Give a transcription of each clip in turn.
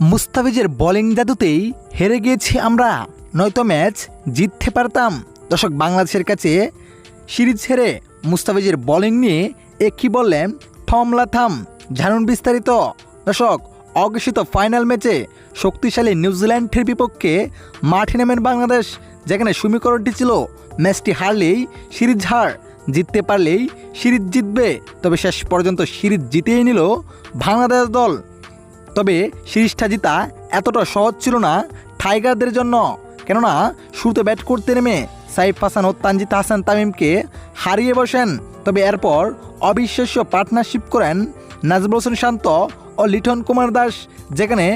মুস্তাফিজের বোলিং জাদুতেই হেরে গিয়েছি আমরা, নয়তো ম্যাচ জিততে পারতাম। দর্শক, বাংলাদেশের কাছে সিরিজ হেরে মুস্তাফিজের বোলিং নিয়ে কি বললেন থমলা থাম, জানুন বিস্তারিত। দর্শক, অঘোষিত ফাইনাল ম্যাচে শক্তিশালী নিউজিল্যান্ডের বিপক্ষে মাঠে নামেন বাংলাদেশ, যেখানে সমীকরণটি ছিল ম্যাচটি হারলেই সিরিজ হার, জিততে পারলেই সিরিজ জিতবে। তবে শেষ পর্যন্ত সিরিজ জিতেই নিল বাংলাদেশ দল। তবে সিরিজটা জিতা এতটা সহজ ছিল না টাইগারদের জন্য, কেননা শুরুতে ব্যাট করতে নেমে সাইফ হাসান ও তানজিদ হাসান তামিমকে হারিয়ে বসেন। তবে এরপর অবিশ্বাস্য পার্টনারশিপ করেন নাজমুল হোসেন শান্ত ও লিটন কুমার দাস, যেখানে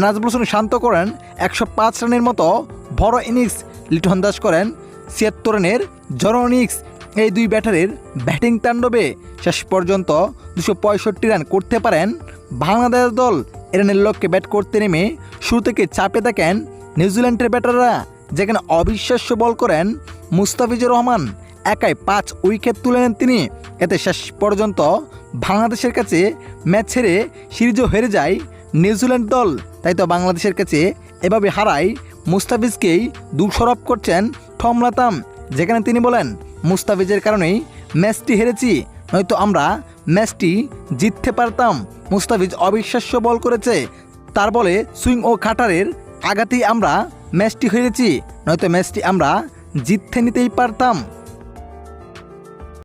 নাজমুল হোসেন শান্ত করেন 105 রানের মতো বড় ইনিংস, লিটন দাস করেন 76 রানের জড়ো ইনিংস। এই দুই ব্যাটারের ব্যাটিং তাণ্ডবে শেষ পর্যন্ত 265 রান করতে পারেন বাংলাদেশ দল। রানের লক্ষ্যে ব্যাট করতে নেমে শুরু থেকে চাপে থাকেন নিউজিল্যান্ডের ব্যাটাররা, যেখানে অবিশ্বাস্য বল করেন মুস্তাফিজুর রহমান, একাই 5 উইকেট তুলে নেন তিনি। এতে শেষ পর্যন্ত বাংলাদেশের কাছে ম্যাচ ছেড়ে সিরিজও হেরে যায় নিউজিল্যান্ড দল। তাই তো বাংলাদেশের কাছে এভাবে হারায় মুস্তাফিজকেই দোষারোপ করছেন থমলাতাম, যেখানে তিনি বলেন মুস্তাফিজের কারণেই ম্যাচটি হেরেছি, নয়তো আমরা ম্যাচটি জিততে পারতাম। মুস্তাফিজ অবিশ্বাস্য বল করেছে, তার বলে সুইং ও কাটারের আঘাতেই আমরা ম্যাচটি হেরেছি, নয়তো ম্যাচটি আমরা জিততে নিতেই পারতাম।